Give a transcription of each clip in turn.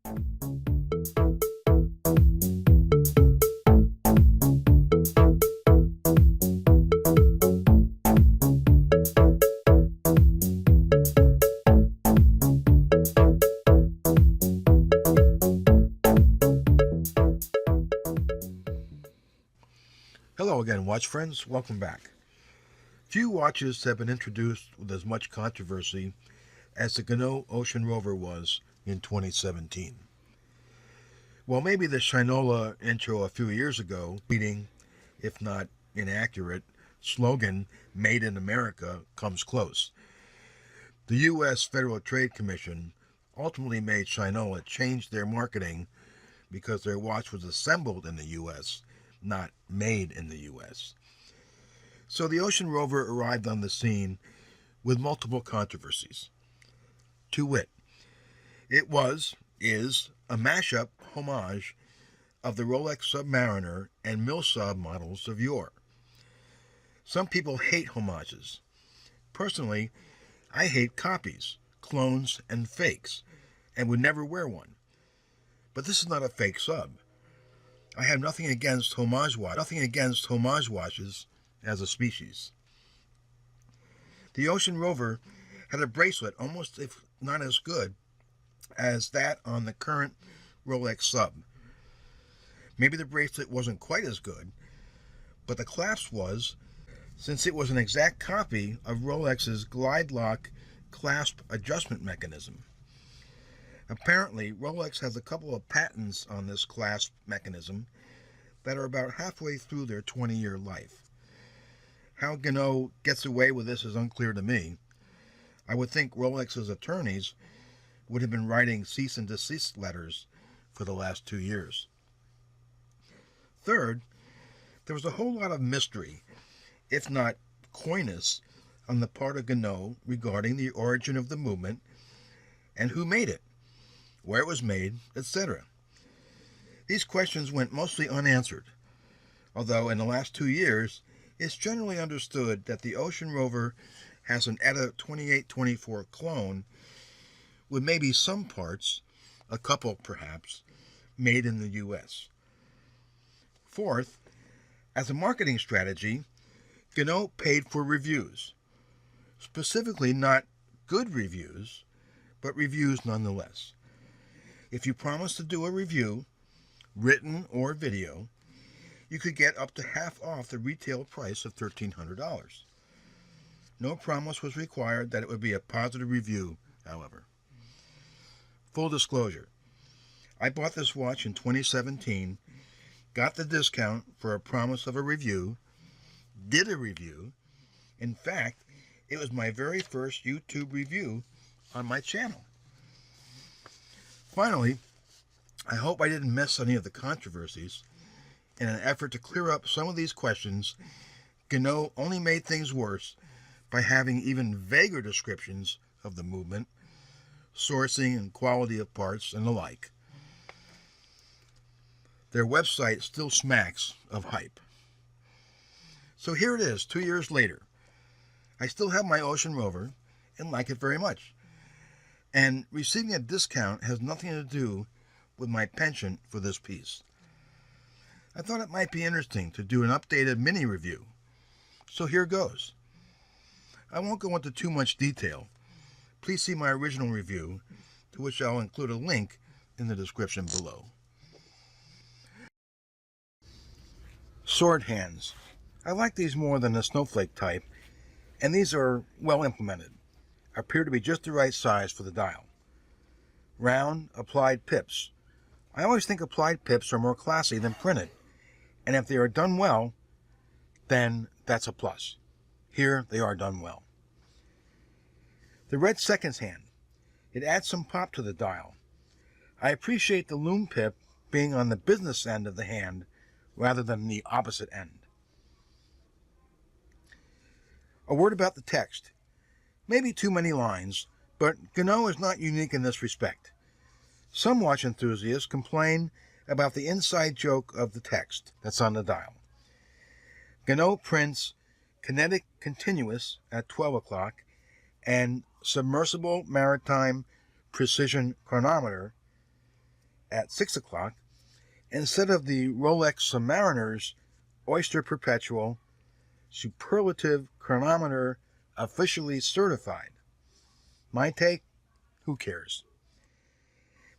Hello again, watch friends. Welcome back. Few watches have been introduced with as much controversy as the Ginault Ocean Rover was in 2017. While maybe the Ginault intro a few years ago, leading, if not inaccurate, slogan, Made in America, comes close, the U.S. Federal Trade Commission ultimately made Ginault change their marketing because their watch was assembled in the U.S., not made in the U.S. So the Ocean Rover arrived on the scene with multiple controversies. To wit, it is a mashup homage of the Rolex Submariner and Milsub models of yore. Some people hate homages. Personally, I hate copies, clones, and fakes, and would never wear one. But this is not a fake sub. I have nothing against homage watches as a species. The Ocean Rover had a bracelet almost, if not as good, as that on the current Rolex Sub. Maybe the bracelet wasn't quite as good, but the clasp was, since it was an exact copy of Rolex's glide lock clasp adjustment mechanism. Apparently, Rolex has a couple of patents on this clasp mechanism that are about halfway through their 20-year life. How Ginault gets away with this is unclear to me. I would think Rolex's attorneys would have been writing cease and desist letters for the last 2 years. Third, there was a whole lot of mystery, if not coyness, on the part of Ginault regarding the origin of the movement and who made it, where it was made, etc. These questions went mostly unanswered, although in the last 2 years, it's generally understood that the Ocean Rover has an ETA 2824 clone with maybe some parts, a couple perhaps, made in the U.S. Fourth, as a marketing strategy, Ginault paid for reviews, specifically not good reviews, but reviews nonetheless. If you promise to do a review, written or video, you could get up to half off the retail price of $1,300. No promise was required that it would be a positive review, however. Full disclosure, I bought this watch in 2017, got the discount for a promise of a review, did a review. In fact, it was my very first YouTube review on my channel. Finally, I hope I didn't miss any of the controversies. In an effort to clear up some of these questions, Ginault only made things worse by having even vaguer descriptions of the movement, sourcing and quality of parts, and the like. Their website still smacks of hype. So here it is, 2 years later. I still have my Ocean Rover and like it very much. And receiving a discount has nothing to do with my penchant for this piece. I thought it might be interesting to do an updated mini review. So here goes. I won't go into too much detail. Please see my original review, to which I'll include a link in the description below. Sword hands. I like these more than the snowflake type, and these are well implemented. Appear to be just the right size for the dial. Round, applied pips. I always think applied pips are more classy than printed, and if they are done well, then that's a plus. Here they are done well. The red seconds hand. It adds some pop to the dial. I appreciate the loom pip being on the business end of the hand rather than the opposite end. A word about the text. Maybe too many lines, but Ginault is not unique in this respect. Some watch enthusiasts complain about the inside joke of the text that's on the dial. Ginault prints kinetic continuous at 12 o'clock and submersible maritime precision chronometer at 6 o'clock instead of the Rolex Submariner's Oyster Perpetual Superlative Chronometer officially certified. My take? Who cares?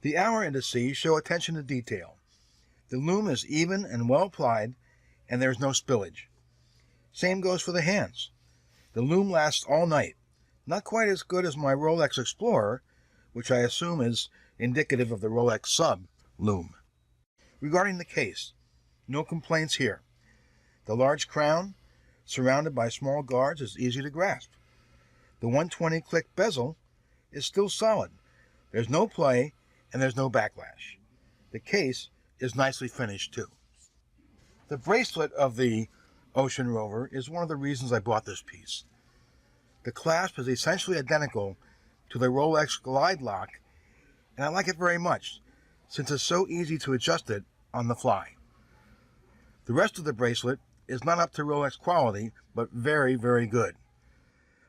The hour indices show attention to detail. The lume is even and well applied, and there's no spillage. Same goes for the hands. The lume lasts all night. Not quite as good as my Rolex Explorer, which I assume is indicative of the Rolex Sub lume. Regarding the case, no complaints here. The large crown, surrounded by small guards, is easy to grasp. The 120 click bezel is still solid. There's no play, and there's no backlash. The case is nicely finished too. The bracelet of the Ocean Rover is one of the reasons I bought this piece. The clasp is essentially identical to the Rolex Glide Lock, and I like it very much, since it's so easy to adjust it on the fly. The rest of the bracelet is not up to Rolex quality, but very, very good.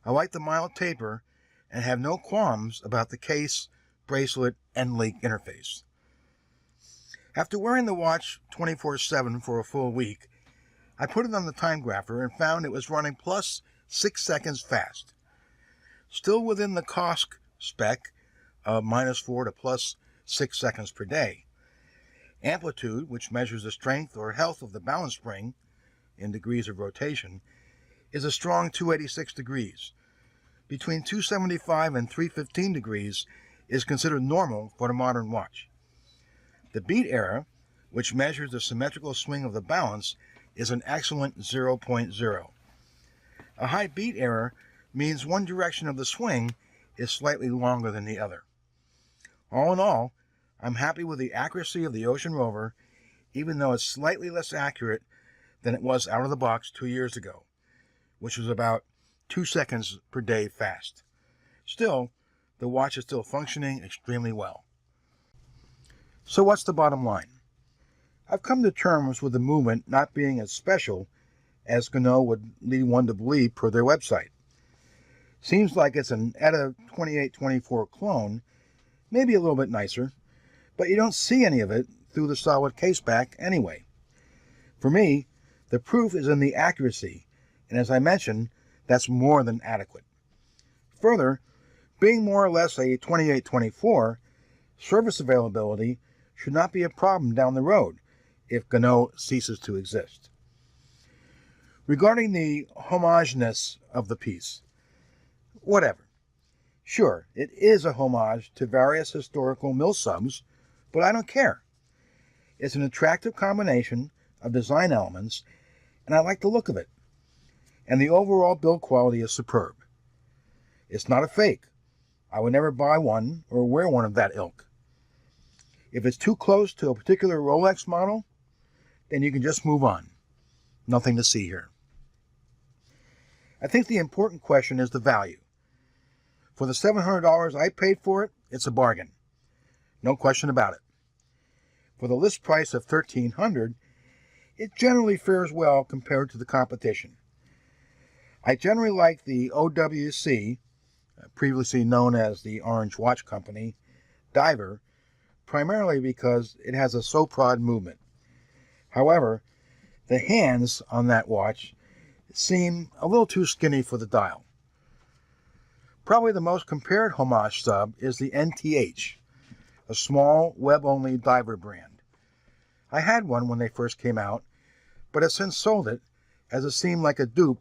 I like the mild taper and have no qualms about the case, bracelet, and link interface. After wearing the watch 24/7 for a full week, I put it on the time grapher and found it was running plus 6 seconds fast. Still within the COSC spec of -4 to plus 6 seconds per day. Amplitude, which measures the strength or health of the balance spring in degrees of rotation, is a strong 286 degrees. Between 275 and 315 degrees is considered normal for a modern watch. The beat error, which measures the symmetrical swing of the balance, is an excellent 0.0. A high beat error means one direction of the swing is slightly longer than the other. All in all, I'm happy with the accuracy of the Ocean Rover, even though it's slightly less accurate than it was out of the box 2 years ago, which was about 2 seconds per day fast. Still, the watch is still functioning extremely well. So what's the bottom line? I've come to terms with the movement not being as special as Ginault would lead one to believe per their website. Seems like it's an ETA 2824 clone, maybe a little bit nicer, but you don't see any of it through the solid case back anyway. For me, the proof is in the accuracy, and as I mentioned, that's more than adequate. Further, being more or less a 2824, service availability should not be a problem down the road if Ginault ceases to exist. Regarding the homageness of the piece, whatever. Sure, it is a homage to various historical mill subs, but I don't care. It's an attractive combination of design elements, and I like the look of it. And the overall build quality is superb. It's not a fake. I would never buy one or wear one of that ilk. If it's too close to a particular Rolex model, then you can just move on. Nothing to see here. I think the important question is the value. For the $700 I paid for it, it's a bargain. No question about it. For the list price of $1,300, it generally fares well compared to the competition. I generally like the OWC, previously known as the Orange Watch Company, diver, primarily because it has a soprod movement. However, the hands on that watch seem a little too skinny for the dial. Probably the most compared homage sub is the NTH, a small web-only diver brand. I had one when they first came out, but have since sold it as it seemed like a dupe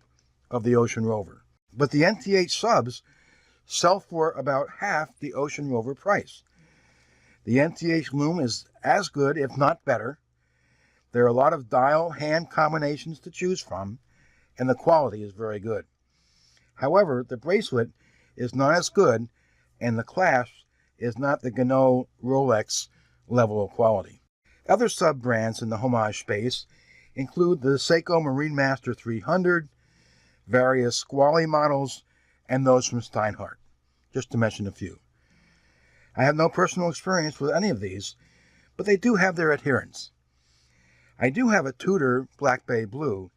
of the Ocean Rover. But the NTH subs sell for about half the Ocean Rover price. The NTH lume is as good, if not better. There are a lot of dial-hand combinations to choose from, and the quality is very good. However, the bracelet is not as good, and the clasp is not the Ginault Rolex level of quality. Other sub-brands in the homage space include the Seiko Marine Master 300, various Squally models, and those from Steinhardt, just to mention a few. I have no personal experience with any of these, but they do have their adherents. I do have a Tudor Black Bay Blue,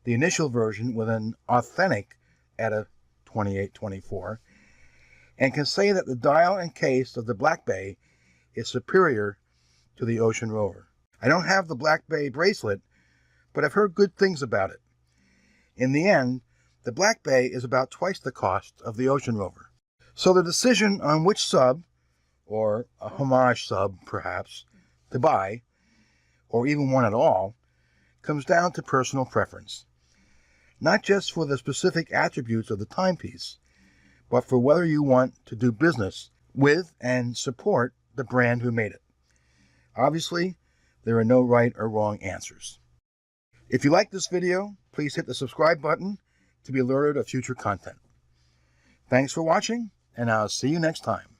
the initial version with an authentic ETA 2824, and can say that the dial and case of the Black Bay is superior to the Ocean Rover. I don't have the Black Bay bracelet, but I've heard good things about it. In the end, the Black Bay is about twice the cost of the Ocean Rover. So the decision on which sub, or a homage sub perhaps, to buy, or even one at all, comes down to personal preference. Not just for the specific attributes of the timepiece, but for whether you want to do business with and support the brand who made it. Obviously, there are no right or wrong answers. If you like this video, please hit the subscribe button to be alerted of future content. Thanks for watching, and I'll see you next time.